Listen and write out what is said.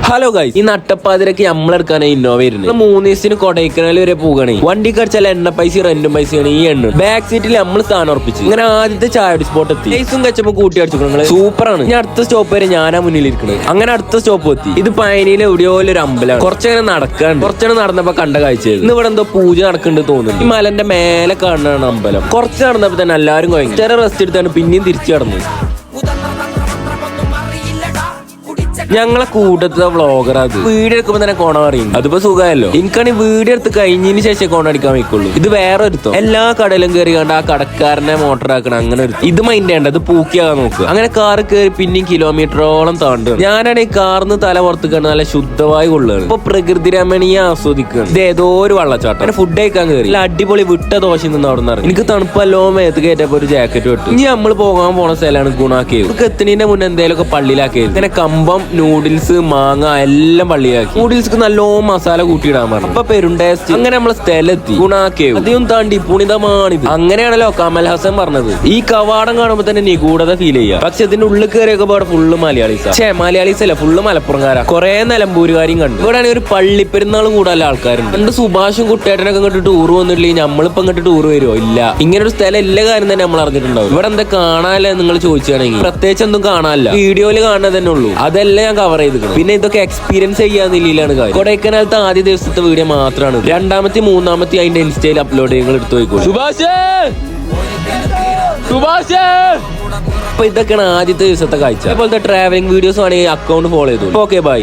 Hello guys, ഈ നട്ടപ്പാതിരക്ക് നമ്മളെടുക്കാനാ Innova വരുന്നത്. 3 ദിവസത്തിന് കൊടൈക്കനാൽ വരെ പോകണേ. വണ്ടി കടിച്ചാൽ എണ്ണ പൈസ റെന്റും പൈസയാണ് ഈ എണ്ണ. ബാക്ക് സീറ്റിൽ നമ്മൾ സ്ഥാനം ഉറപ്പിച്ചു. ഇങ്ങനെ ആദ്യത്തെ ചായ സ്പോട്ട് എത്തി. പൈസും കച്ചപ്പോ കൂട്ടി അടിച്ചു. നിങ്ങള് സൂപ്പറാണ്. ഞാൻ അടുത്ത സ്റ്റോപ്പ് വരെ ഞാനാ മുന്നിലിരിക്കുന്നത്. അങ്ങനെ അടുത്ത സ്റ്റോപ്പ് എത്തി. ഇത് പയനിയിലെ എവിടെയോ ഒരു അമ്പലമാണ്. കുറച്ചങ്ങനെ നടക്കാണ്ട്. കുറച്ചങ്ങനെ നടന്നപ്പോ കണ്ട കാഴ്ച. ഇന്ന് ഇവിടെ എന്തോ പൂജ നടക്കുന്നുണ്ട് തോന്നുന്നു. ഈ മലന്റെ മേലെ കാണുന്നതാണ് അമ്പലം. കുറച്ച് നടന്നപ്പോ തന്നെ എല്ലാവരും കുഴങ്ങി. ചെറിയ റെസ്റ്റ് എടുത്താണ് പിന്നെയും തിരിച്ചു കടന്നു. ഞങ്ങളെ കൂട്ടത്തെ വ്ളോഗർ അത് വീഡിയോ എടുക്കുമ്പോ തന്നെ കോണ പറയും. അതിപ്പോ സുഖമല്ലോ. എനിക്കാണ് വീഡിയോ എടുത്ത് കഴിഞ്ഞതിന് ശേഷം കോണ അടിക്കാൻ വയ്ക്കുള്ളൂ. ഇത് വേറെ ഒരുത്തോ എല്ലാ കടയിലും കയറി കണ്ട ആ കടക്കാരനെ മോട്ടർ ആക്കണം. അങ്ങനെ ഒരു ഇത് മൈൻഡ് ചെയ്യേണ്ട. അത് പൂക്കിയാകാൻ നോക്കുക. അങ്ങനെ കാറ് കയറി പിന്നെയും കിലോമീറ്ററോളം താണ്ടുക. ഞാനാണ് ഈ കാറിന്ന് തല പുറത്ത് കണ്ട് നല്ല ശുദ്ധമായി കൊള്ളുകയാണ്. ഇപ്പൊ പ്രകൃതി രമണീയ ആസ്വദിക്കുകയാണ്. ഇത് ഏതോ ഒരു വള്ളച്ചാട്ടം. അങ്ങനെ ഫുഡ് കഴിക്കാൻ കയറി. അടിപൊളി വിട്ട ദോശ നിന്ന് അവിടെ നിന്ന് എനിക്ക് തണുപ്പല്ലോ മേത്ത് കയറ്റപ്പോ ഒരു ജാക്കറ്റ് വിട്ടു. ഇനി നമ്മൾ പോകാൻ പോണ സ്ഥലമാണ് ഗുണാക്കിയത്. നമുക്ക് എത്തുന്നതിന്റെ മുന്നേ എന്തെങ്കിലുമൊക്കെ പള്ളിയിലാക്കിയത്. ഇങ്ങനെ കമ്പം, നൂഡിൽസ്, മാങ്ങ എല്ലാം പള്ളിയാക്കി. നൂഡിൽസ് നല്ലോ മസാല കൂട്ടിയിടാൻ പറഞ്ഞു. അപ്പൊ പെരുണ്ടേസ്റ്റ്. അങ്ങനെ നമ്മളെ സ്ഥലത്തി ഗുണാക്കേവ്. അധികം താണ്ടി പുണിതമാണിത്. അങ്ങനെയാണല്ലോ കമൽ ഹസൻ പറഞ്ഞത്. ഈ കവാടം കാണുമ്പോ തന്നെ നിഗൂഢത ഫീൽ ചെയ്യാം. പക്ഷെ ഇതിന്റെ ഉള്ളിൽ കയറിയൊക്കെ ഇവിടെ ഫുള്ള് മലയാളീസാ. മലയാളീസ് അല്ല, ഫുള്ള് മലപ്പുറംകാരാ. കുറെ നിലമ്പൂരുകാരും കണ്ടു. ഇവിടെ ഒരു പള്ളിപ്പെരുന്നാളും കൂടല്ല ആൾക്കാരുണ്ട്. പണ്ട് സുഭാഷും കുട്ടേട്ടനൊക്കെ ഇങ്ങോട്ട് ടൂർ വന്നിട്ടില്ലെങ്കിൽ നമ്മളിപ്പോ ഇങ്ങോട്ട് ടൂർ വരുമോ? ഇല്ല. ഇങ്ങനെ ഒരു സ്ഥലം എല്ലാ കാര്യം തന്നെ നമ്മൾ അറിഞ്ഞിട്ടുണ്ടാവും. ഇവിടെ എന്താ കാണാനല്ലേ നിങ്ങൾ ചോദിച്ചാണെങ്കിൽ പ്രത്യേകിച്ച് ഒന്നും കാണാനില്ല. വീഡിയോയിൽ കാണുന്നത് തന്നെ ഉള്ളൂ. അതെല്ലാം ഞാൻ കവർ ചെയ്തിട്ടുണ്ട്. പിന്നെ ഇതൊക്കെ എക്സ്പീരിയൻസ് ചെയ്യാന്നില്ലാണ് കാര്യം. കൊടൈക്കനാലത്തെ ആദ്യ ദിവസത്തെ വീഡിയോ മാത്രമാണ്. രണ്ടാമത്തെ മൂന്നാമത്തെ അതിന്റെ ഇൻസ്റ്റയിൽ അപ്ലോഡ് ചെയ്യുക. എടുത്തു പോയിക്കോളൂ. അപ്പൊ ഇതൊക്കെയാണ് ആദ്യത്തെ ദിവസത്തെ കാഴ്ച. അതുപോലത്തെ ട്രാവലിംഗ് വീഡിയോസ് ആണെങ്കിൽ അക്കൗണ്ട് ഫോളോ ചെയ്തു. Okay bye.